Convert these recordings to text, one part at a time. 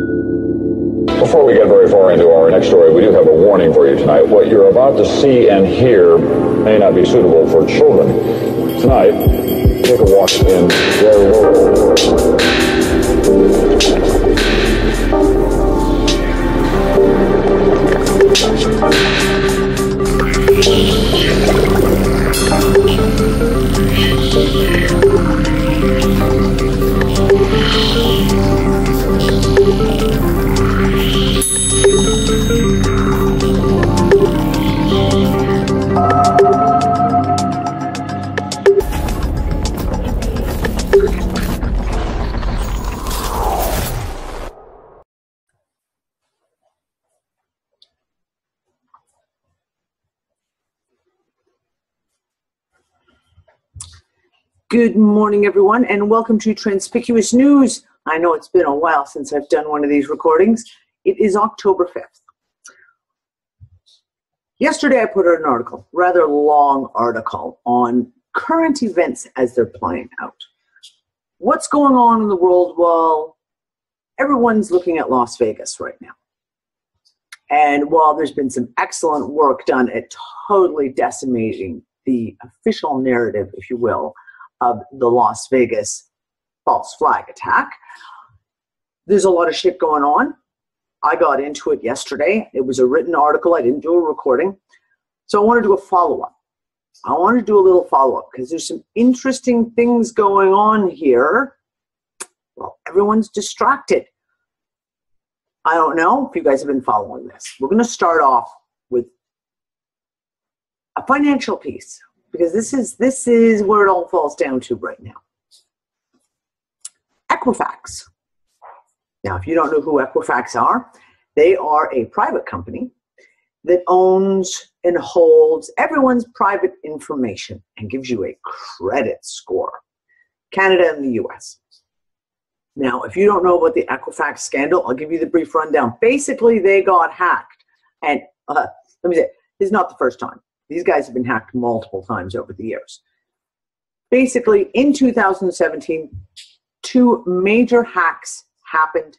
Before we get very far into our next story, we do have a warning for you tonight. What you're about to see and hear may not be suitable for children. Tonight, take a walk in their world. Good morning, everyone, and welcome to Transpicuous News. I know it's been a while since I've done one of these recordings. It is October 5th. Yesterday, I put out an article, rather long article, on current events as they're playing out. What's going on in the world? Well, everyone's looking at Las Vegas right now. And while there's been some excellent work done at totally decimating the official narrative, if you will, of the Las Vegas false flag attack, there's a lot of shit going on. I got into it yesterday. It was a written article. I didn't do a recording. So I want to do a follow-up. I want to do a little follow-up because there's some interesting things going on here. Well, everyone's distracted. I don't know if you guys have been following this. We're going to start off with a financial piece, because this is where it all falls down to right now. Equifax. Now, if you don't know who Equifax are, they are a private company that owns and holds everyone's private information and gives you a credit score. Canada and the US. Now, if you don't know about the Equifax scandal, I'll give you the brief rundown. Basically, they got hacked. And let me say, this is not the first time. These guys have been hacked multiple times over the years. Basically, in 2017, two major hacks happened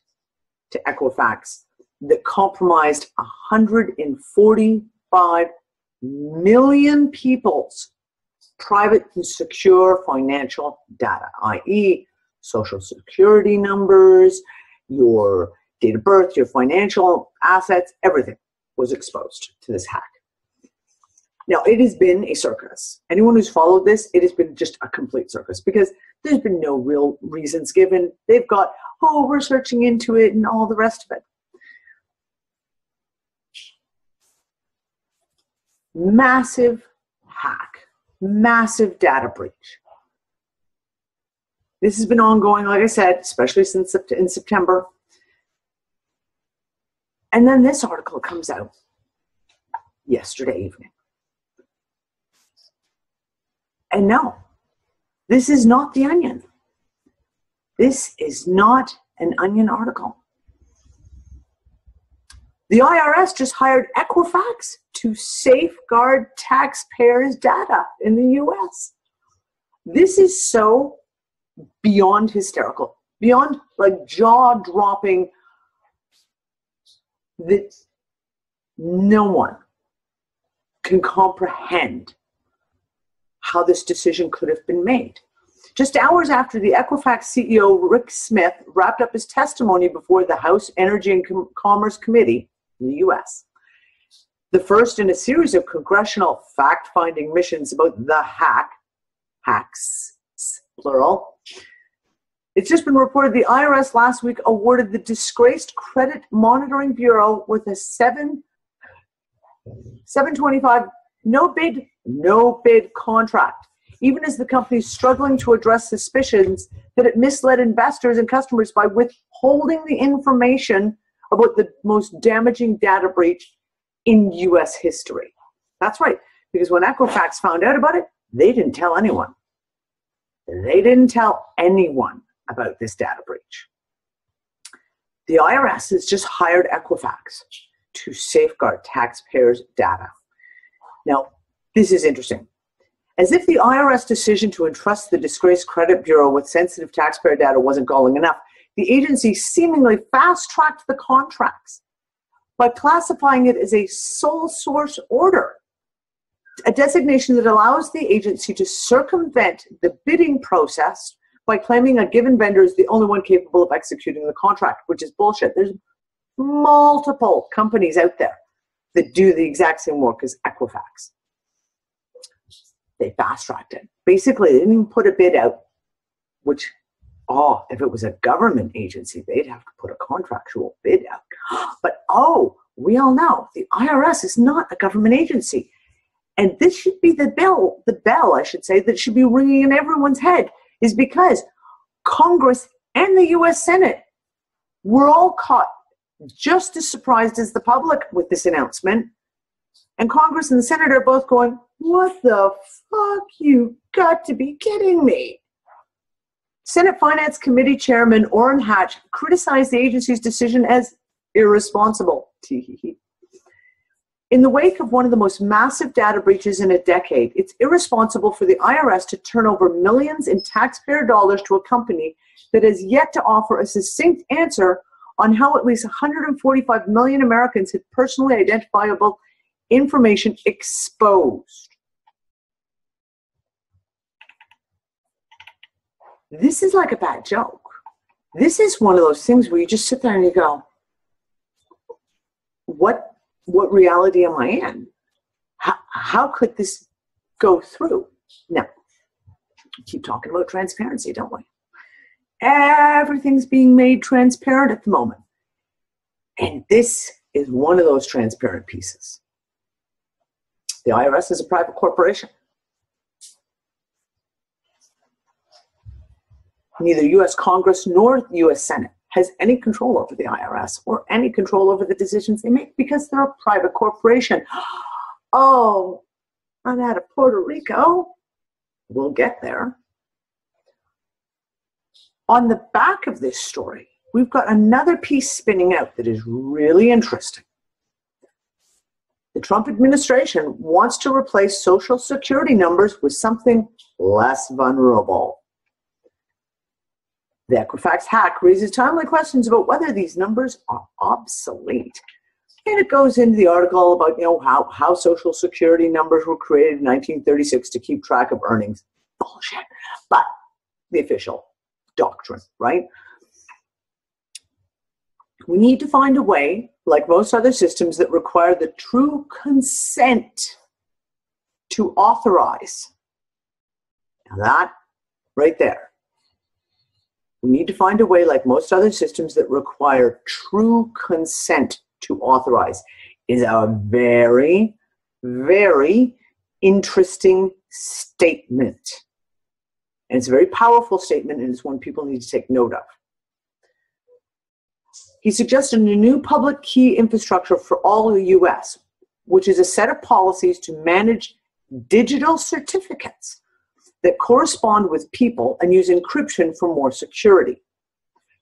to Equifax that compromised 145 million people's private and secure financial data, i.e., social security numbers, your date of birth, your financial assets, everything was exposed to this hack. Now, it has been a circus. Anyone who's followed this, it has been just a complete circus because there's been no real reasons given. They've got, oh, we're searching into it and all the rest of it. Massive hack, massive data breach. This has been ongoing, like I said, especially since in September. And then this article comes out yesterday evening. And no, this is not the Onion. This is not an Onion article. The IRS just hired Equifax to safeguard taxpayers' data in the US. This is so beyond hysterical, beyond like jaw-dropping, that no one can comprehend how this decision could have been made. Just hours after the Equifax CEO, Rick Smith, wrapped up his testimony before the House Energy and Commerce Committee in the US, the first in a series of congressional fact-finding missions about the hacks, plural. It's just been reported the IRS last week awarded the disgraced Credit Monitoring Bureau with a $725 no bid contract, even as the company is struggling to address suspicions that it misled investors and customers by withholding the information about the most damaging data breach in US history. That's right, because when Equifax found out about it, they didn't tell anyone. They didn't tell anyone about this data breach. The IRS has just hired Equifax to safeguard taxpayers' data. Now, this is interesting. As if the IRS decision to entrust the disgraced credit bureau with sensitive taxpayer data wasn't galling enough, the agency seemingly fast-tracked the contracts by classifying it as a sole source order, a designation that allows the agency to circumvent the bidding process by claiming a given vendor is the only one capable of executing the contract, which is bullshit. There's multiple companies out there that do the exact same work as Equifax. They fast-tracked it. Basically, they didn't even put a bid out, which, if it was a government agency, they'd have to put a contractual bid out. But, we all know the IRS is not a government agency. And this should be the bell, I should say, that should be ringing in everyone's head, is because Congress and the U.S. Senate were all caught just as surprised as the public with this announcement. And Congress and the Senate are both going, what the fuck? You got to be kidding me. Senate Finance Committee Chairman Orrin Hatch criticized the agency's decision as irresponsible. In the wake of one of the most massive data breaches in a decade, it's irresponsible for the IRS to turn over millions in taxpayer dollars to a company that has yet to offer a succinct answer on how at least 145 million Americans had personally identifiable information exposed. This is like a bad joke. This is one of those things where you just sit there and you go, what reality am I in? How could this go through? Now, we keep talking about transparency, don't we? Everything's being made transparent at the moment. And this is one of those transparent pieces. The IRS is a private corporation. Neither U.S. Congress nor U.S. Senate has any control over the IRS or any control over the decisions they make because they're a private corporation. I'm out of Puerto Rico. We'll get there. On the back of this story, we've got another piece spinning out that is really interesting. The Trump administration wants to replace Social Security numbers with something less vulnerable. The Equifax hack raises timely questions about whether these numbers are obsolete. And it goes into the article about, how Social Security numbers were created in 1936 to keep track of earnings. Bullshit. But the official doctrine, right? We need to find a way, like most other systems, that require the true consent to authorize. Now that right there. We need to find a way, like most other systems, that require true consent to authorize. Is a very, very interesting statement. And it's a very powerful statement, and it's one people need to take note of. He suggested a new public key infrastructure for all the U.S., which is a set of policies to manage digital certificates that correspond with people and use encryption for more security.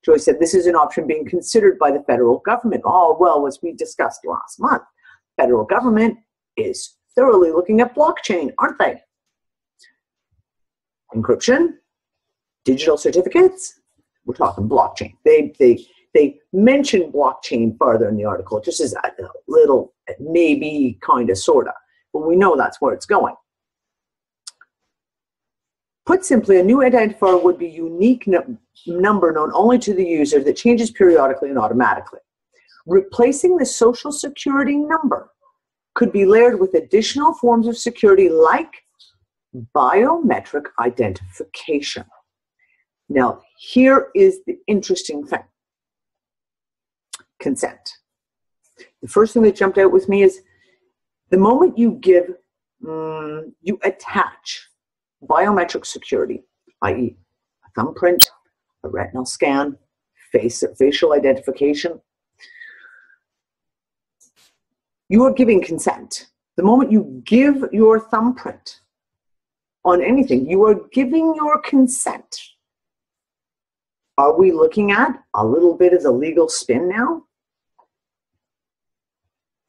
Joy said this is an option being considered by the federal government. As we discussed last month, federal government is thoroughly looking at blockchain, aren't they? Encryption, digital certificates, we're talking blockchain. They mention blockchain farther in the article, just as a little, maybe, kind of, sort of, but we know that's where it's going. Put simply, a new identifier would be a unique number known only to the user that changes periodically and automatically. Replacing the Social Security number could be layered with additional forms of security like biometric identification. Now, here is the interesting thing. Consent. The first thing that jumped out with me is the moment you you attach biometric security, i.e. a thumbprint, a retinal scan, facial identification, you are giving consent. The moment you give your thumbprint on anything, you are giving your consent. Are we looking at a little bit of the legal spin now?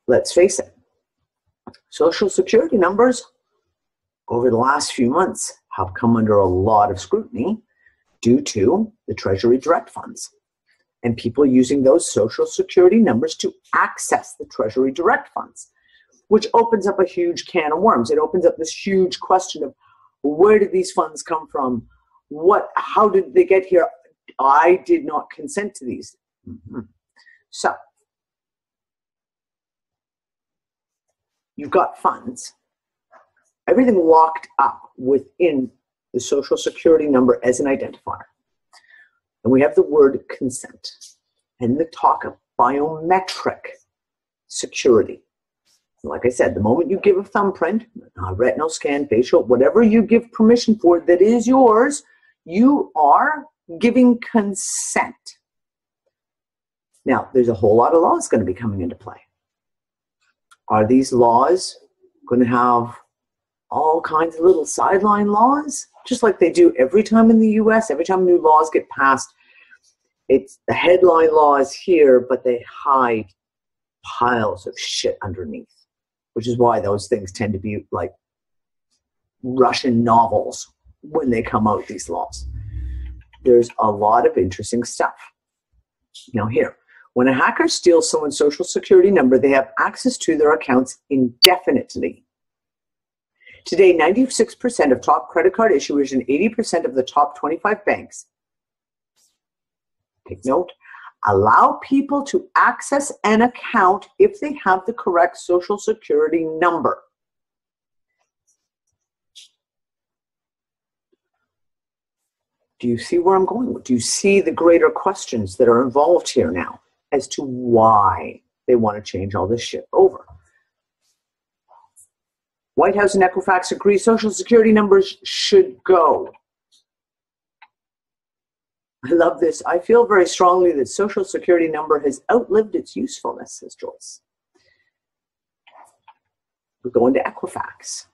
Let's face it. Social Security numbers over the last few months have come under a lot of scrutiny due to the Treasury direct funds. and people using those social security numbers to access the Treasury Direct funds, which opens up a huge can of worms. It opens up this huge question of, where did these funds come from? How did they get here? I did not consent to these. So you've got funds, everything locked up within the social security number as an identifier. And we have the word consent and the talk of biometric security. Like I said, the moment you give a thumbprint, retinal scan, facial, whatever you give permission for that is yours, you are giving consent. Now, there's a whole lot of laws going to be coming into play. Are these laws going to have all kinds of little sideline laws? Just like they do every time in the US, every time new laws get passed, it's the headline laws here, but they hide piles of shit underneath, which is why those things tend to be like Russian novels when they come out, these laws. There's a lot of interesting stuff. Now here, when a hacker steals someone's social security number, they have access to their accounts indefinitely. Today, 96% of top credit card issuers and 80% of the top 25 banks, take note, allow people to access an account if they have the correct social security number. Do you see where I'm going? Do you see the greater questions that are involved here now as to why they want to change all this shit over? White House and Equifax agree social security numbers should go. I love this. I feel very strongly that social security number has outlived its usefulness, says Joyce. We're going to Equifax.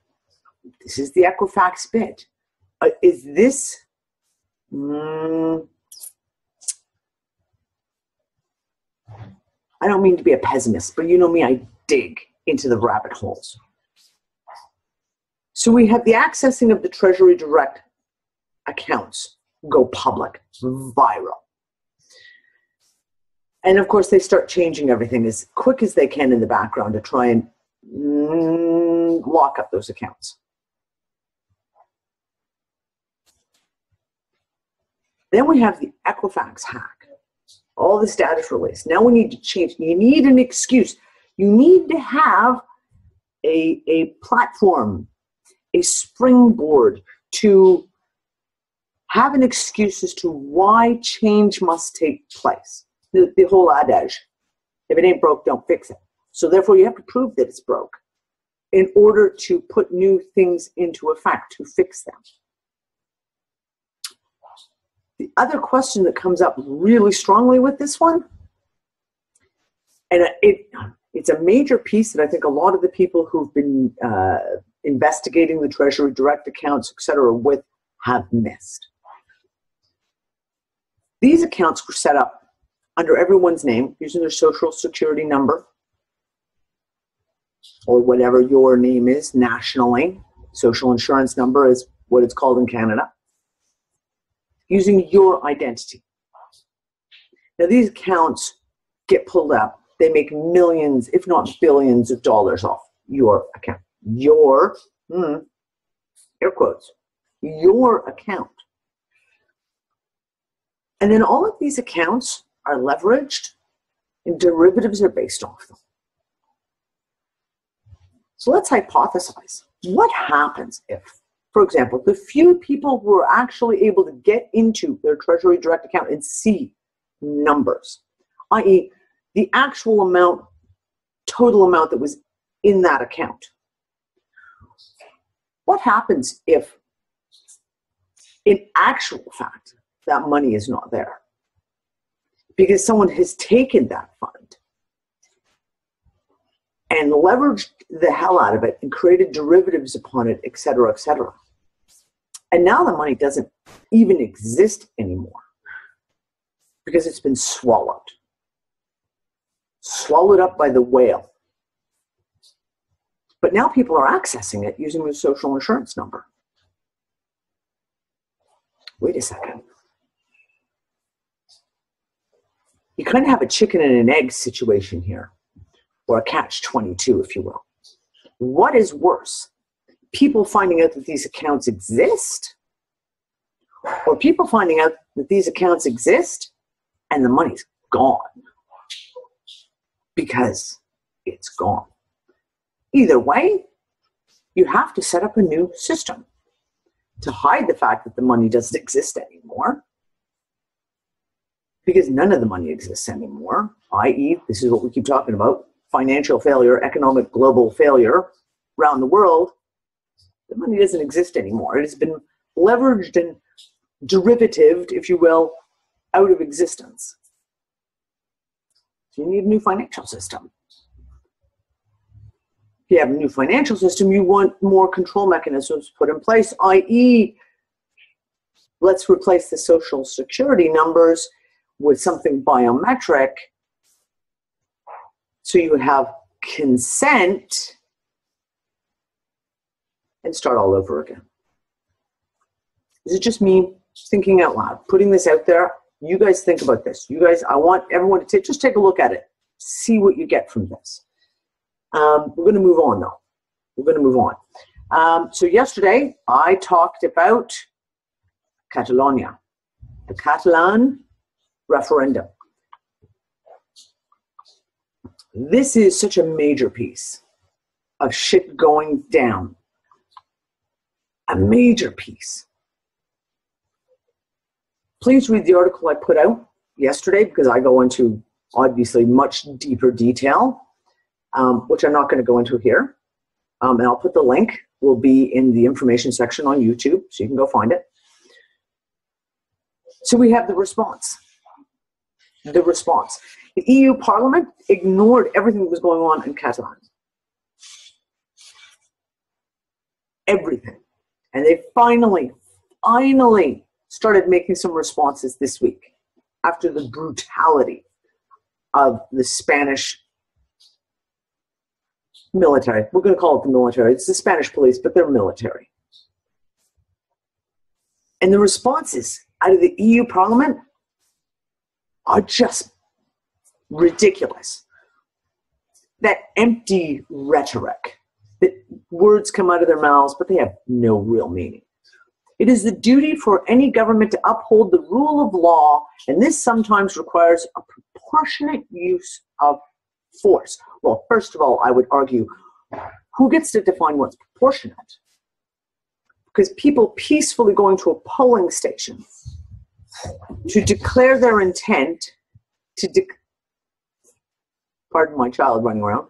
This is the Equifax bit. Is this... I don't mean to be a pessimist, but you know me, I dig into the rabbit holes. So we have the accessing of the Treasury Direct accounts go public, viral. And of course, they start changing everything as quick as they can in the background to try and lock up those accounts. Then we have the Equifax hack. All this data is released. Now we need to change. You need an excuse. You need to have a platform, a springboard to have an excuse as to why change must take place. The whole adage, if it ain't broke, don't fix it. So therefore you have to prove that it's broke in order to put new things into effect to fix them. The other question that comes up really strongly with this one, and it's a major piece that I think a lot of the people who've been investigating the Treasury Direct accounts, et cetera, with have missed. These accounts were set up under everyone's name, using their social security number, or whatever your name is nationally. Social insurance number is what it's called in Canada. Using your identity. Now these accounts get pulled up. They make millions, if not billions of dollars off your account. Your, air quotes, your account. And then all of these accounts are leveraged and derivatives are based off them. So let's hypothesize. What happens if, for example, the few people who are actually able to get into their Treasury Direct account and see numbers, i.e. the actual amount, total amount that was in that account. What happens if, in actual fact, that money is not there? Because someone has taken that fund and leveraged the hell out of it and created derivatives upon it, et cetera, et cetera. And now the money doesn't even exist anymore because it's been swallowed. Swallowed up by the whale. But now people are accessing it using their social insurance number. Wait a second. you kind of have a chicken and an egg situation here, or a catch-22, if you will. What is worse? People finding out that these accounts exist, or people finding out that these accounts exist and the money's gone because it's gone. Either way, you have to set up a new system to hide the fact that the money doesn't exist anymore, because none of the money exists anymore, i.e., this is what we keep talking about, financial failure, economic global failure around the world. The money doesn't exist anymore. It has been leveraged and derivatived, if you will, out of existence. So you need a new financial system. If you have a new financial system, you want more control mechanisms put in place, i.e., let's replace the social security numbers with something biometric so you have consent and start all over again. This is just me thinking out loud, putting this out there. You guys think about this. You guys, I want everyone to just take a look at it. See what you get from this. We're going to move on, though. We're going to move on. So yesterday, I talked about Catalonia, the Catalan referendum. This is such a major piece of shit going down. A major piece. Please read the article I put out yesterday, because I go into obviously much deeper detail, which I'm not going to go into here. And I'll put the link, will be in the information section on YouTube, so you can go find it. So we have the response. The response. The EU Parliament ignored everything that was going on in Catalan. Everything. And they finally started making some responses this week after the brutality of the Spanish military. We're going to call it the military. It's the Spanish police, but they're military. And the responses out of the EU Parliament are just ridiculous. That empty rhetoric, that words come out of their mouths, but they have no real meaning. It is the duty for any government to uphold the rule of law, and this sometimes requires a proportionate use of force. Well, first of all, I would argue, who gets to define what's proportionate? Because people peacefully going to a polling station to declare their intent, pardon my child running around,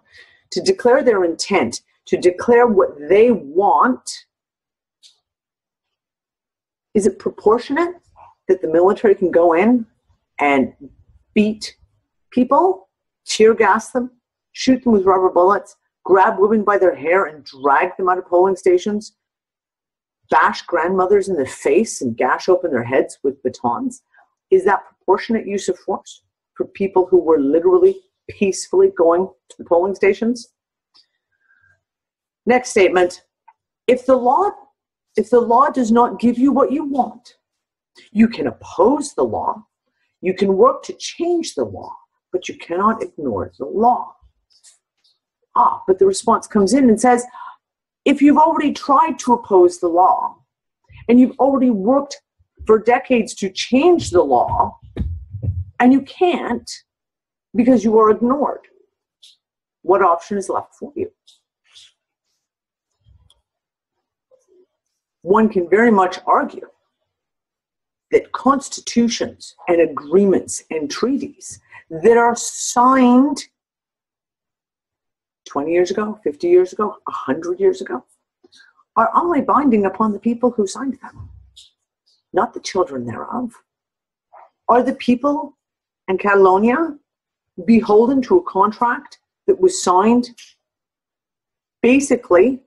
to declare their intent, to declare what they want. Is it proportionate that the military can go in and beat people, tear gas them, shoot them with rubber bullets, grab women by their hair and drag them out of polling stations, bash grandmothers in the face and gash open their heads with batons? Is that proportionate use of force for people who were literally peacefully going to the polling stations? Next statement. If the law does not give you what you want, you can oppose the law, you can work to change the law, but you cannot ignore the law. But the response comes in and says, if you've already tried to oppose the law, and you've already worked for decades to change the law, and you can't because you are ignored, what option is left for you? One can very much argue that constitutions and agreements and treaties that are signed 20 years ago, 50 years ago, 100 years ago, are only binding upon the people who signed them, not the children thereof. Are the people in Catalonia beholden to a contract that was signed basically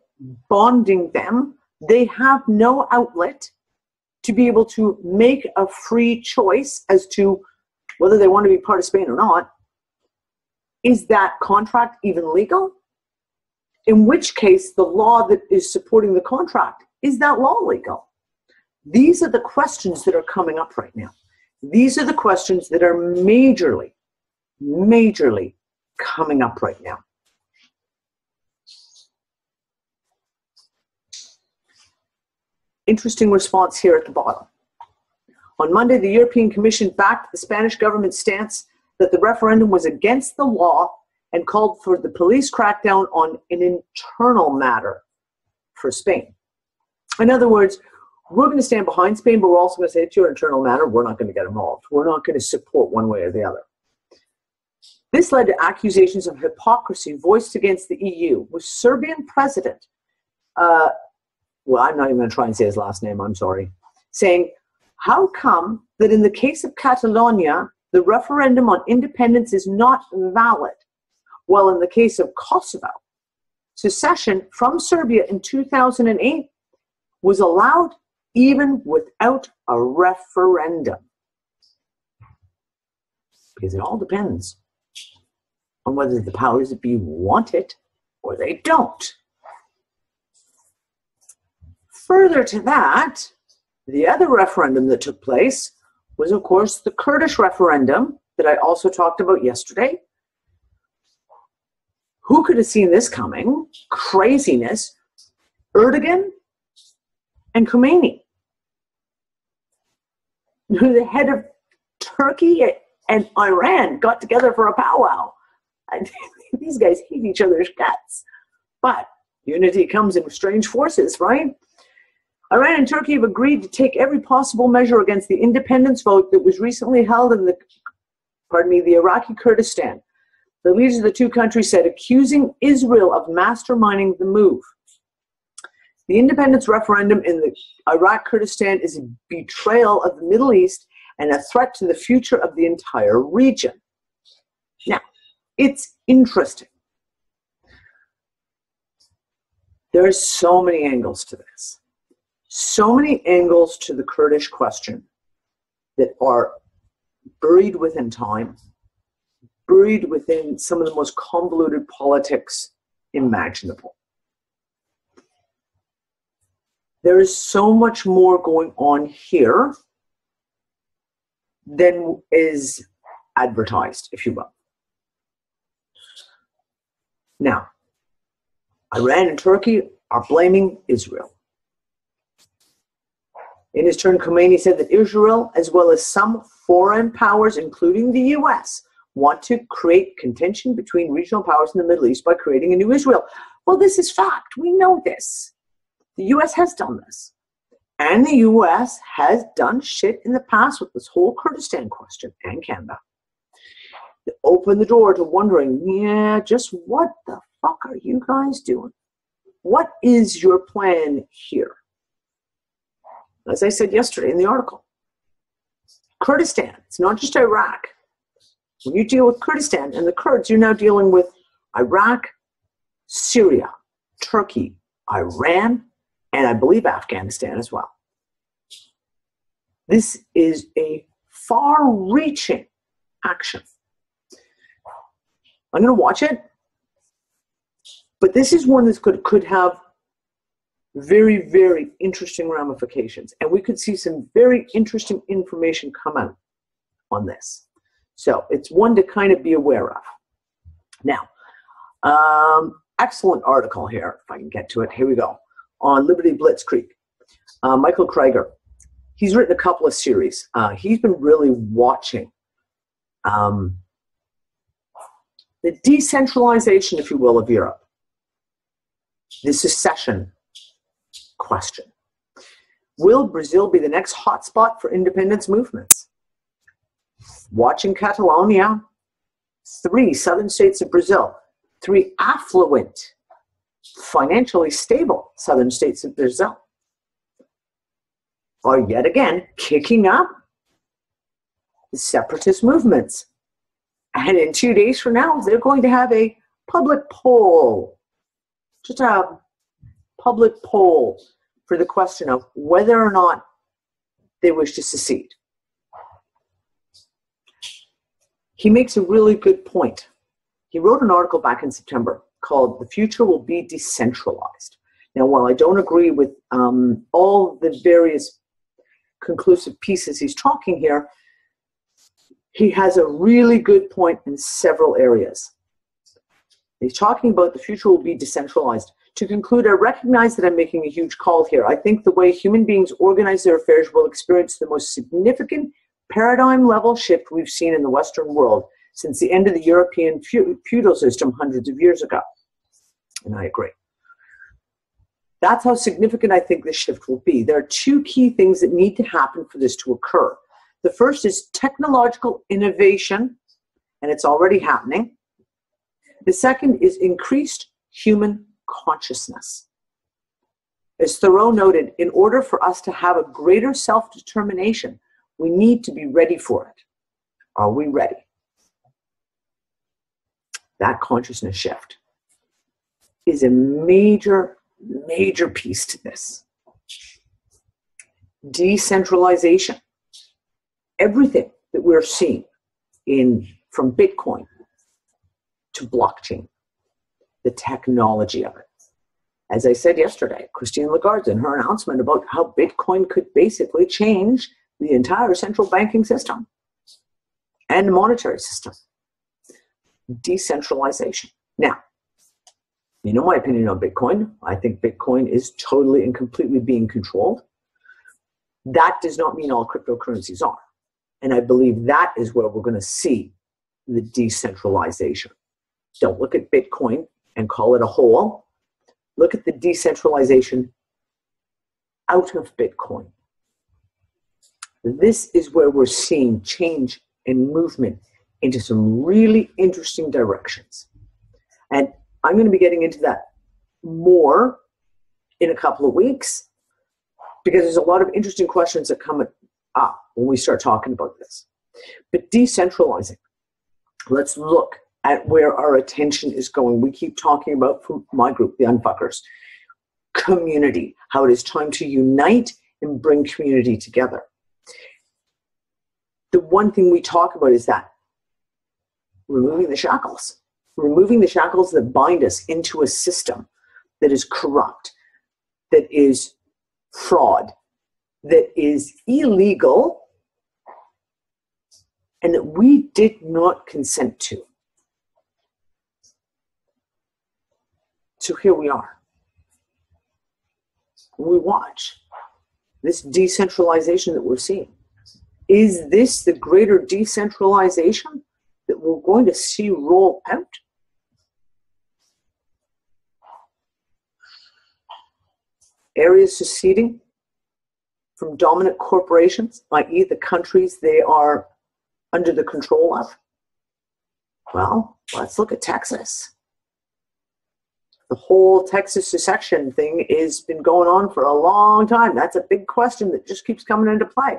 bonding them? They have no outlet to be able to make a free choice as to whether they want to be part of Spain or not. Is that contract even legal? In which case, the law that is supporting the contract, is that law legal? These are the questions that are coming up right now. These are the questions that are majorly majorly coming up right now. Interesting response here at the bottom. On Monday, the European Commission backed the Spanish government's stance that the referendum was against the law and called for the police crackdown on an internal matter for Spain. In other words, we're going to stand behind Spain, but we're also going to say it's your internal matter. We're not going to get involved. We're not going to support one way or the other. This led to accusations of hypocrisy voiced against the EU, with Serbian president, well, I'm not even going to try and say his last name, I'm sorry, saying, how come that in the case of Catalonia, the referendum on independence is not valid, while in the case of Kosovo, secession from Serbia in 2008 was allowed even without a referendum? Because it all depends on whether the powers that be want it or they don't. Further to that, the other referendum that took place was, of course, the Kurdish referendum that I also talked about yesterday. Who could have seen this coming? Craziness. Erdogan and Khomeini, the head of Turkey and Iran, got together for a powwow. These guys hate each other's guts. But unity comes in strange forces, right? Iran and Turkey have agreed to take every possible measure against the independence vote that was recently held in the Iraqi Kurdistan. The leaders of the two countries said, accusing Israel of masterminding the move. The independence referendum in the Iraq Kurdistan is a betrayal of the Middle East and a threat to the future of the entire region. Now, it's interesting. There are so many angles to this. So many angles to the Kurdish question that are buried within time, buried within some of the most convoluted politics imaginable. There is so much more going on here than is advertised, if you will. Now, Iran and Turkey are blaming Israel. In his turn, Khomeini said that Israel, as well as some foreign powers, including the US, want to create contention between regional powers in the Middle East by creating a new Israel. Well, this is fact. We know this. The US has done this. And the US has done shit in the past with this whole Kurdistan question, and Canada. They open the door to wondering, yeah, just what the fuck are you guys doing? What is your plan here? As I said yesterday in the article, Kurdistan, it's not just Iraq. When you deal with Kurdistan and the Kurds, you're now dealing with Iraq, Syria, Turkey, Iran, and I believe Afghanistan as well. This is a far-reaching action. I'm going to watch it, but this is one that could have very, very interesting ramifications. And we could see some very interesting information come out on this. So it's one to kind of be aware of. Now, excellent article here, if I can get to it. Here we go. On Liberty Blitzkrieg. Michael Krieger. He's written a couple of series. He's been really watching the decentralization, if you will, of Europe. The secession question. Will Brazil be the next hotspot for independence movements? Watching Catalonia, 3 southern states of Brazil, 3 affluent, financially stable southern states of Brazil are yet again kicking up the separatist movements. And in 2 days from now, they're going to have a public poll, just a public poll for the question of whether or not they wish to secede. He makes a really good point. He wrote an article back in September called "The Future Will Be Decentralized." Now, while I don't agree with all the various conclusive pieces he's talking here, he has a really good point in several areas. He's talking about the future will be decentralized. To conclude, I recognize that I'm making a huge call here. I think the way human beings organize their affairs will experience the most significant paradigm level shift we've seen in the Western world since the end of the European feudal system hundreds of years ago. And I agree. That's how significant I think this shift will be. There are two key things that need to happen for this to occur. The first is technological innovation, and it's already happening. The second is increased human consciousness. As Thoreau noted, in order for us to have a greater self-determination, we need to be ready for it. Are we ready? That consciousness shift is a major, major piece to this. Decentralization. Everything that we're seeing from Bitcoin to blockchain, the technology of it. As I said yesterday, Christine Lagarde in her announcement about how Bitcoin could basically change the entire central banking system and the monetary system. Decentralization. Now, you know my opinion on Bitcoin. I think Bitcoin is totally and completely being controlled. That does not mean all cryptocurrencies are. And I believe that is where we're going to see the decentralization. Don't look at Bitcoin and call it a whole. Look at the decentralization out of Bitcoin. This is where we're seeing change and movement into some really interesting directions. And I'm going to be getting into that more in a couple of weeks because there's a lot of interesting questions that come up when we start talking about this. But decentralizing, let's look at where our attention is going. We keep talking about, from my group, the Unfuckers, community, how it is time to unite and bring community together. The one thing we talk about is that removing the shackles that bind us into a system that is corrupt, that is fraud, that is illegal, and that we did not consent to. So here we are. We watch this decentralization that we're seeing. Is this the greater decentralization that we're going to see roll out? Areas seceding from dominant corporations, i.e. the countries they are under the control of? Well, let's look at Texas. The whole Texas secession thing has been going on for a long time. That's a big question that just keeps coming into play.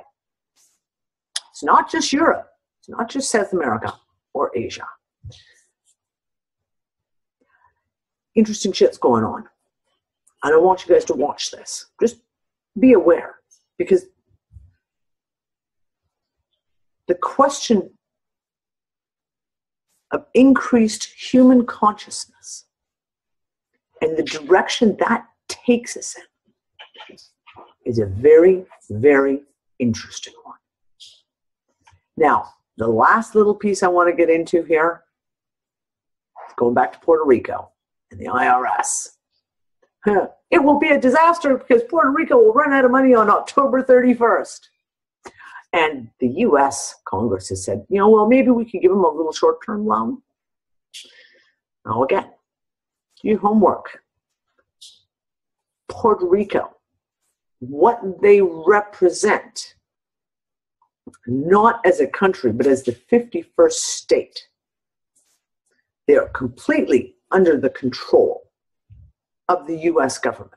It's not just Europe. It's not just South America or Asia. Interesting shit's going on. I don't want you guys to watch this. Just be aware, because the question of increased human consciousness and the direction that takes us in is a very, very interesting one. Now, the last little piece I want to get into here, going back to Puerto Rico and the IRS. It will be a disaster because Puerto Rico will run out of money on October 31st. And the U.S. Congress has said, well, maybe we can give them a little short-term loan. Now, again, do your homework. Puerto Rico, what they represent, not as a country, but as the 51st state. They are completely under the control of the U.S. government.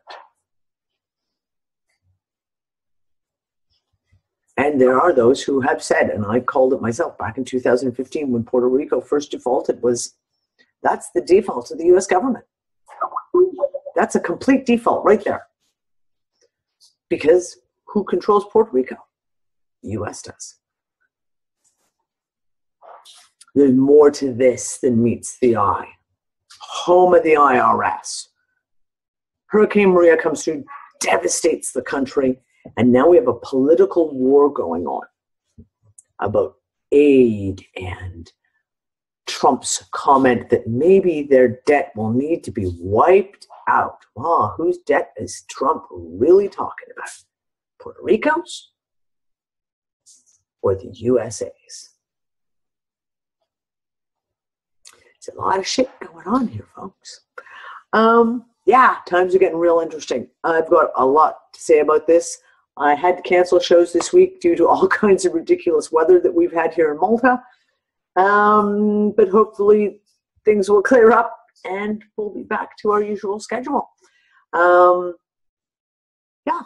And there are those who have said, and I called it myself back in 2015 when Puerto Rico first defaulted, that's the default of the U.S. government. That's a complete default right there. Because who controls Puerto Rico? The U.S. does. There's more to this than meets the eye. Home of the IRS. Hurricane Maria comes through, devastates the country, and now we have a political war going on about aid and Trump's comment that maybe their debt will need to be wiped out. Wow, whose debt is Trump really talking about? Puerto Rico's or the USA's? There's a lot of shit going on here, folks. Yeah, times are getting real interesting. I've got a lot to say about this. I had to cancel shows this week due to all kinds of ridiculous weather that we've had here in Malta. But hopefully things will clear up and we'll be back to our usual schedule. Yeah.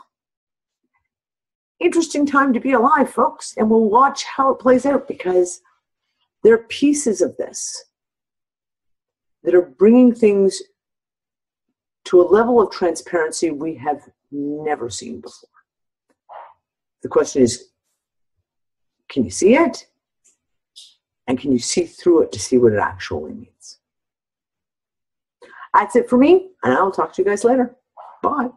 Interesting time to be alive, folks. And we'll watch how it plays out because there are pieces of this that are bringing things to a level of transparency we have never seen before. The question is, can you see it? And can you see through it to see what it actually means? That's it for me, and I'll talk to you guys later. Bye.